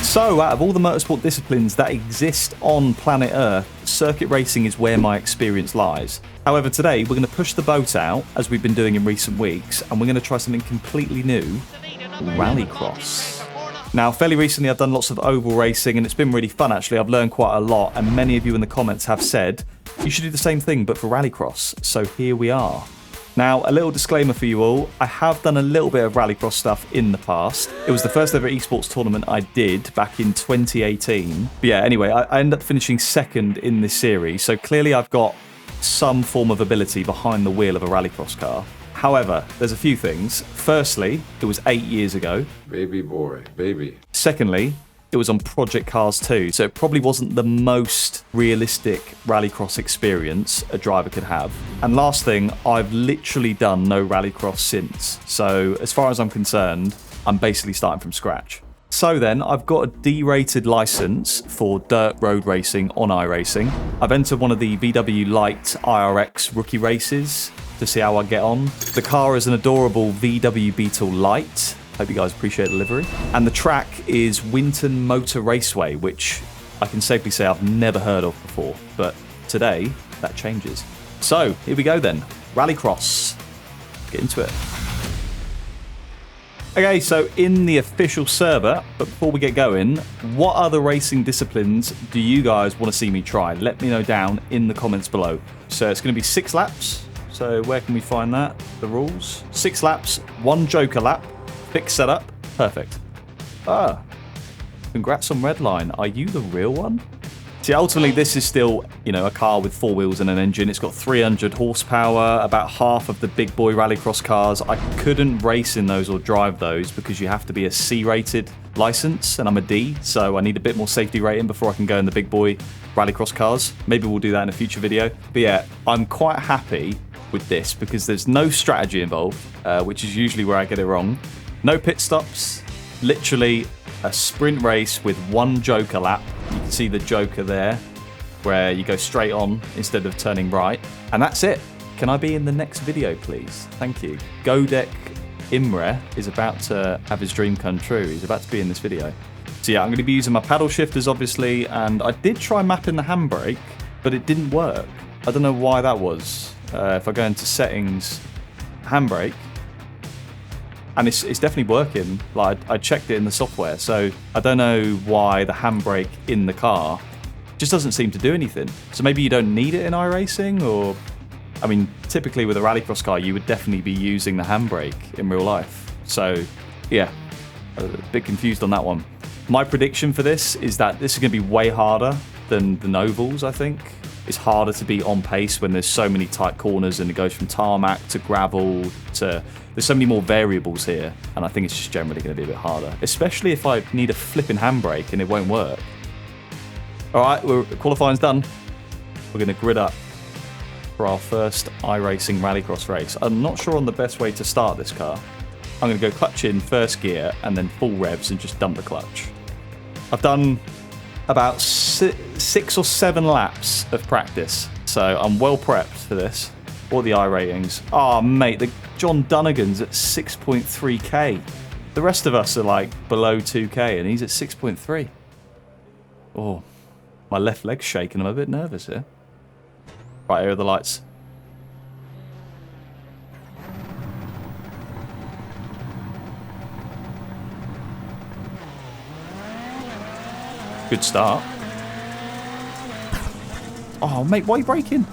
So, out of all the motorsport disciplines that exist on planet Earth, circuit racing is where my experience lies. However, today we're going to push the boat out, as we've been doing in recent weeks, and we're going to try something completely new, Rallycross. Now, fairly recently I've done lots of oval racing, and it's been really fun actually. I've learned quite a lot, and many of you in the comments have said, you should do the same thing, but for Rallycross. So here we are. Now, a little disclaimer for you all, I have done a little bit of Rallycross stuff in the past. It was the first ever esports tournament I did back in 2018. But yeah, anyway, I ended up finishing second in this series, so clearly I've got some form of ability behind the wheel of a Rallycross car. However, there's a few things. Firstly, it was 8 years ago. Baby boy, baby. Secondly, it was on Project Cars 2, so it probably wasn't the most realistic Rallycross experience a driver could have. And last thing, I've literally done no Rallycross since. So as far as I'm concerned, I'm basically starting from scratch. So then, I've got a D-rated license for dirt road racing on iRacing. I've entered one of the VW Light IRX rookie races to see how I get on. The car is an adorable VW Beetle Light. Hope you guys appreciate the livery. And the track is Winton Motor Raceway, which I can safely say I've never heard of before. But today, that changes. So, here we go then. Rallycross. Get into it. Okay, so in the official server, but before we get going, what other racing disciplines do you guys want to see me try? Let me know down in the comments below. So it's going to be 6 laps. So where can we find that? The rules. 6 laps, 1 joker lap. Fixed setup. Perfect. Ah. Congrats on Redline. Are you the real one? See, ultimately, this is still, a car with 4 wheels and an engine. It's got 300 horsepower, about half of the big boy Rallycross cars. I couldn't race in those or drive those because you have to be a C-rated license, and I'm a D, so I need a bit more safety rating before I can go in the big boy Rallycross cars. Maybe we'll do that in a future video. But yeah, I'm quite happy with this because there's no strategy involved, which is usually where I get it wrong. No pit stops, literally a sprint race with 1 joker lap. You can see the joker there, where you go straight on instead of turning right. And that's it. Can I be in the next video, please? Thank you. Godek Imre is about to have his dream come true. He's about to be in this video. So yeah, I'm going to be using my paddle shifters, obviously, and I did try mapping the handbrake, but it didn't work. I don't know why that was. If I go into settings, handbrake, and it's definitely working. Like, I checked it in the software, so I don't know why the handbrake in the car just doesn't seem to do anything. So maybe you don't need it in iRacing, or... I mean, typically with a Rallycross car, you would definitely be using the handbrake in real life. So, yeah, a bit confused on that one. My prediction for this is that this is going to be way harder than the ovals, I think. It's harder to be on pace when there's so many tight corners and it goes from tarmac to gravel to... There's so many more variables here, and I think it's just generally going to be a bit harder, especially if I need a flipping handbrake and it won't work. All right, qualifying's done. We're going to grid up for our first iRacing Rallycross race. I'm not sure on the best way to start this car. I'm going to go clutch in first gear and then full revs and just dump the clutch. I've done about 6 or 7 laps of practice, so I'm well prepped for this. What are the I ratings? Oh, mate, the John Dunnigan's at 6.3k. The rest of us are like below 2k, and he's at 6.3. Oh, my left leg's shaking. I'm a bit nervous here. Right, here are the lights. Good start. Oh, mate, why are you braking?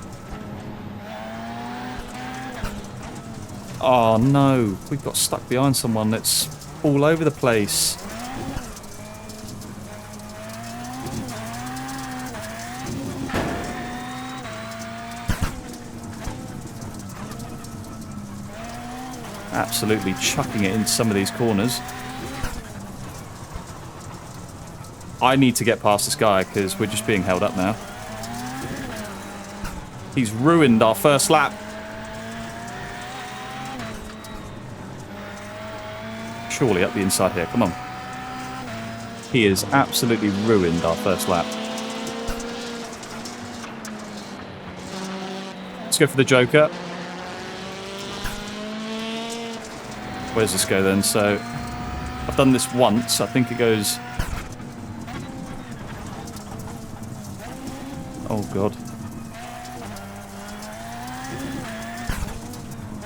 Oh, no. We've got stuck behind someone that's all over the place. Absolutely chucking it into some of these corners. I need to get past this guy because we're just being held up now. He's ruined our first lap. Surely up the inside here, come on. He has absolutely ruined our first lap. Let's go for the Joker. Where's this go then? So I've done this once. I think it goes Oh, God.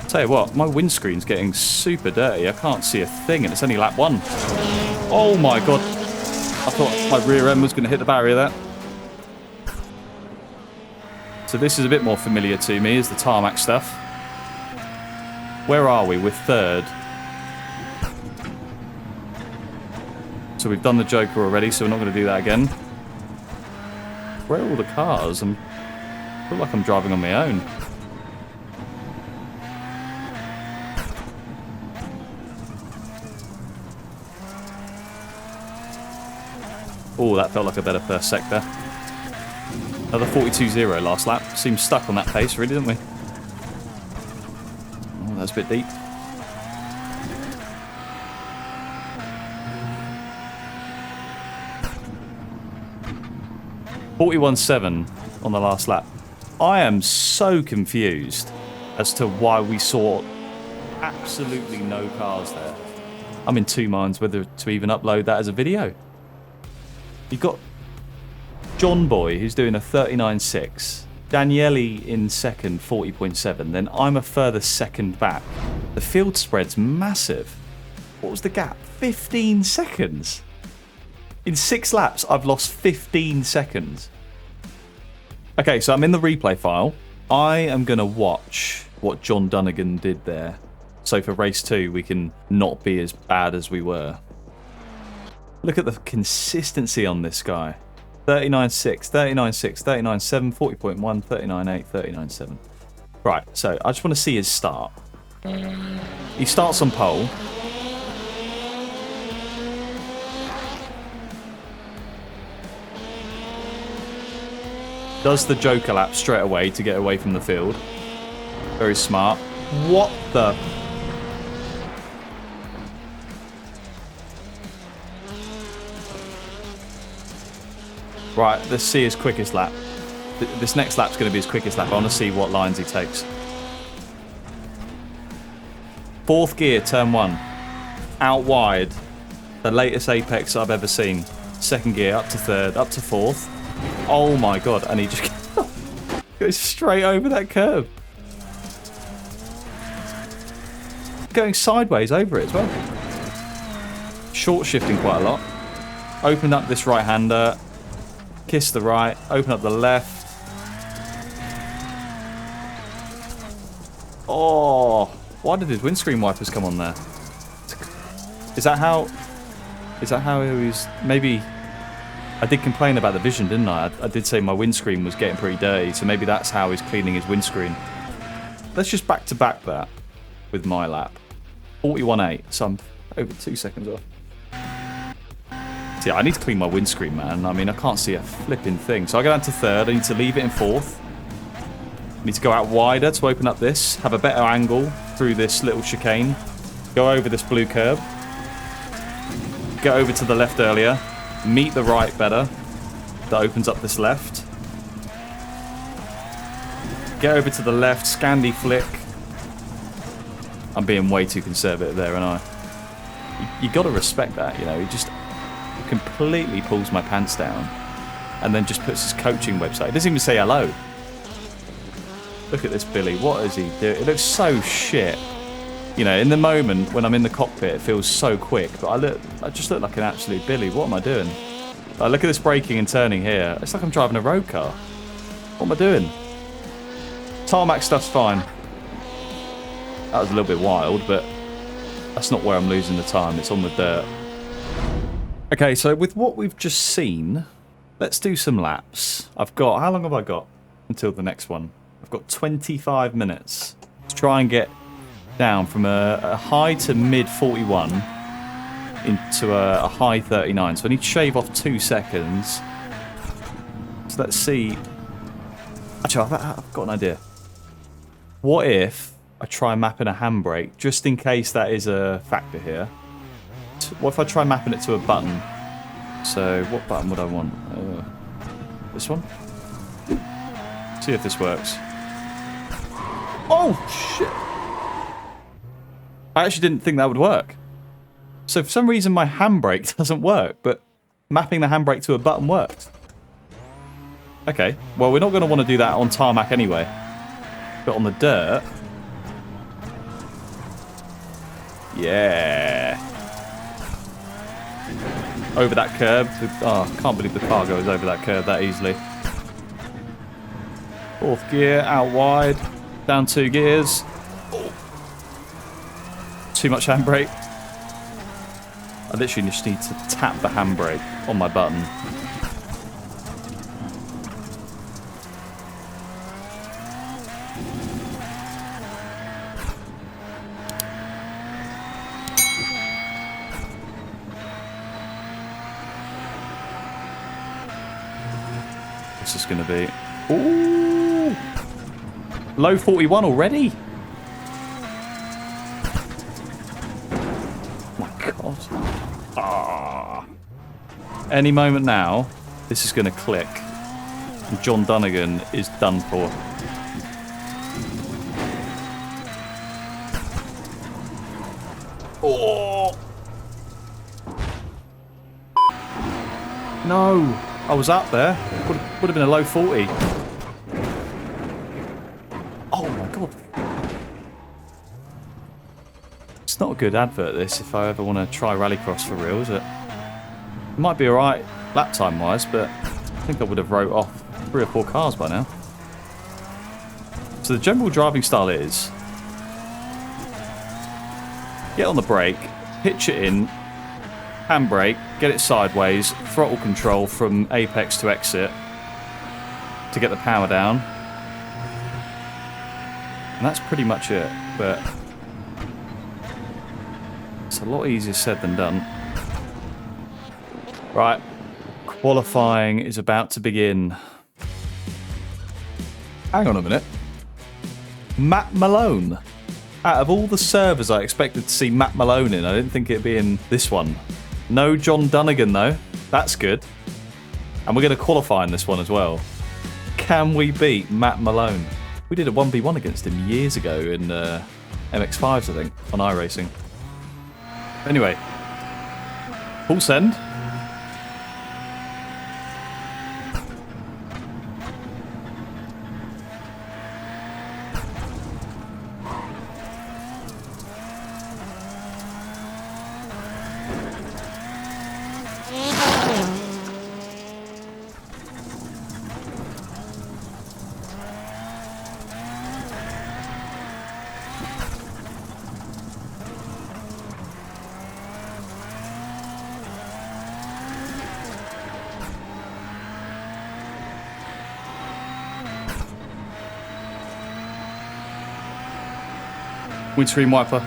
Tell you what, my windscreen's getting super dirty. I can't see a thing, and it's only lap 1. Oh, my God. I thought my rear end was going to hit the barrier there. So this is a bit more familiar to me, is the tarmac stuff. Where are we? We're 3rd. So we've done the Joker already, so we're not going to do that again. Where are all the cars? I feel like I'm driving on my own. Oh, that felt like a better first sector. Another 42.0 last lap. Seems stuck on that pace, really, didn't we? Oh, that's a bit deep. .41.7 on the last lap. I am so confused as to why we saw absolutely no cars there. I'm in two minds whether to even upload that as a video. You've got John Boy, who's doing a 39.6. Daniele in second, 40.7. Then I'm a further second back. The field spread's massive. What was the gap? 15 seconds. In 6 laps, I've lost 15 seconds. Okay, so I'm in the replay file. I am going to watch what John Dunnigan did there. So for race 2, we can not be as bad as we were. Look at the consistency on this guy. 39.6, 39.6, 39.7, 40.1, 39.8, 39.7. Right, so I just want to see his start. He starts on pole. Does the Joker lap straight away to get away from the field. Very smart. What the... Right, let's see his quickest lap. This next lap's going to be his quickest lap. I want to see what lines he takes. 4th gear, turn 1. Out wide. The latest apex I've ever seen. 2nd gear, up to 3rd, up to 4th. Oh my god, and he just goes straight over that curve. Going sideways over it as well. Short shifting quite a lot. Open up this right-hander. Kiss the right. Open up the left. Oh, why did his windscreen wipers come on there? Is that how he was... Maybe... I did complain about the vision, didn't I? I did say my windscreen was getting pretty dirty, so maybe that's how he's cleaning his windscreen. Let's just back-to-back that with my lap. 41.8, so I'm over 2 seconds off. So yeah, I need to clean my windscreen, man. I mean, I can't see a flipping thing. So I go down to 3rd, I need to leave it in 4th. I need to go out wider to open up this, have a better angle through this little chicane. Go over this blue curb. Get over to the left earlier. Meet the right better. That opens up this left. Get over to the left, Scandi flick. I'm being way too conservative there, aren't I? You got to respect that, you know. He just completely pulls my pants down and then just puts his coaching website. He doesn't even say hello. Look at this Billy. What is he doing? It looks so shit. You know, in the moment when I'm in the cockpit, it feels so quick, but I just look like an absolute Billy. What am I doing? Like, look at this braking and turning here. It's like I'm driving a road car. What am I doing? Tarmac stuff's fine. That was a little bit wild, but that's not where I'm losing the time. It's on the dirt. Okay, so with what we've just seen, let's do some laps. How long have I got until the next one? I've got 25 minutes to try and get down from a high to mid 41 into a high 39. So I need to shave off 2 seconds. So let's see. Actually, I've got an idea. What if I try mapping a handbrake, just in case that is a factor here? What if I try mapping it to a button? So what button would I want? This one? See if this works. Oh, shit! I actually didn't think that would work. So for some reason my handbrake doesn't work, but mapping the handbrake to a button worked. Okay, well, we're not going to want to do that on tarmac anyway. But on the dirt... Yeah. Over that curb. Oh, I can't believe the car goes over that curb that easily. Fourth gear, out wide. Down 2 gears. Oh. Too much handbrake. I literally just need to tap the handbrake on my button. This is going to be... Ooh! Low 41 already? Oh my god. Ah. Any moment now, this is going to click. And John Dunnigan is done for. Oh! No! I was up there. Would have been a low 40. Oh my god. It's not a good advert, this, if I ever want to try Rallycross for real, is it? It might be alright lap time wise, but I think I would have wrote off 3 or 4 cars by now. So the general driving style is get on the brake, pitch it in, handbrake, get it sideways, throttle control from apex to exit to get the power down. And that's pretty much it, but it's a lot easier said than done. Right, qualifying is about to begin. Hang on a minute. Matt Malone. Out of all the servers I expected to see Matt Malone in, I didn't think it'd be in this one. No John Dunnigan, though. That's good. And we're going to qualify in this one as well. Can we beat Matt Malone? We did a 1v1 against him years ago in MX-5s, I think, on iRacing. Anyway. Full send. Windscreen wiper.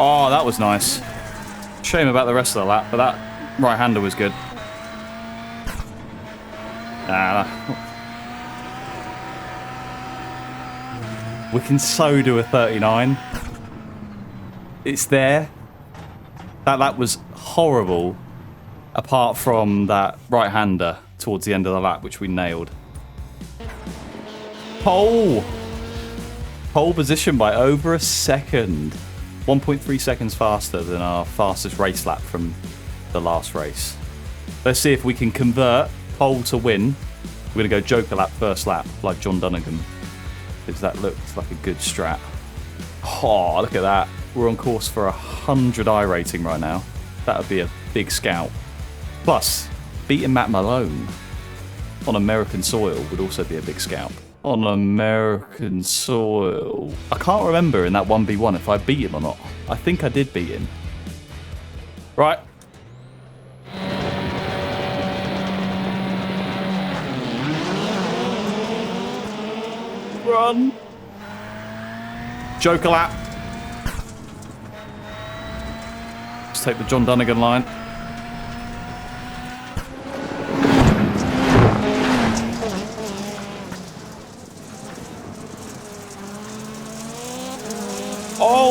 Oh, that was nice. Shame about the rest of the lap, but that right-hander was good. We can so do a 39. It's there. That was horrible, apart from that right-hander towards the end of the lap, which we nailed. Pole position by over a second. 1.3 seconds faster than our fastest race lap from the last race. Let's see if we can convert pole to win. We're going to go joker lap first lap, like John Dunnigan, because that looks like a good strat. Oh, look at that. We're on course for 100 iRating right now. That would be a big scout. Plus, beating Matt Malone on American soil would also be a big scout. On American soil. I can't remember in that 1v1 if I beat him or not. I think I did beat him. Right. Run. Joker lap. Let's take the John Dunnigan line.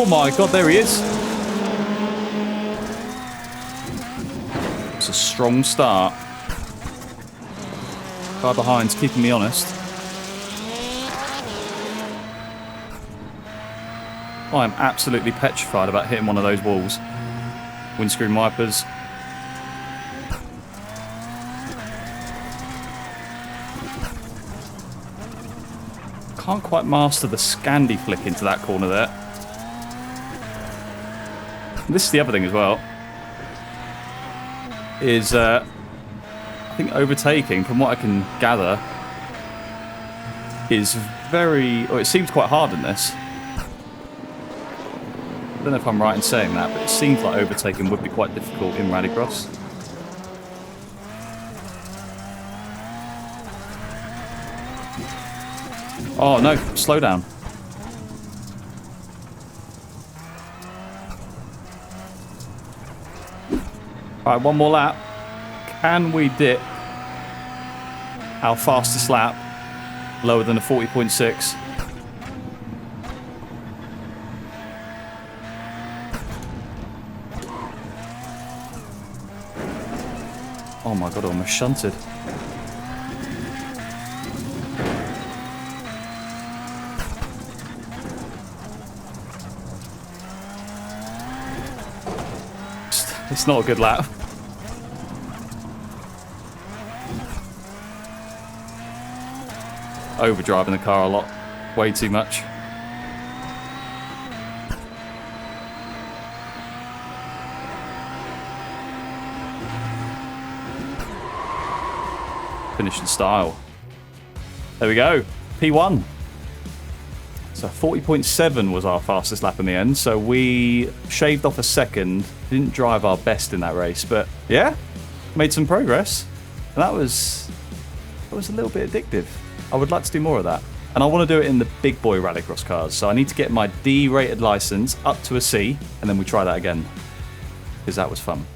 Oh my god, there he is. It's a strong start. Guy behind's keeping me honest. I am absolutely petrified about hitting one of those walls. Windscreen wipers. Can't quite master the Scandi flick into that corner there. And this is the other thing as well. Is, I think overtaking, from what I can gather, is very... Or it seems quite hard in this. I don't know if I'm right in saying that, but it seems like overtaking would be quite difficult in Rallycross. Oh no, slow down. Alright, one more lap. Can we dip our fastest lap lower than a 40.6? Oh my god, I almost shunted. It's not a good lap. Overdriving the car a lot. Way too much. Finish in style. There we go. P1. So 40.7 was our fastest lap in the end. So we shaved off a second. Didn't drive our best in that race, but yeah, made some progress. And that was a little bit addictive. I would like to do more of that. And I want to do it in the big boy Rallycross cars. So I need to get my D-rated license up to a C, and then we try that again. Because that was fun.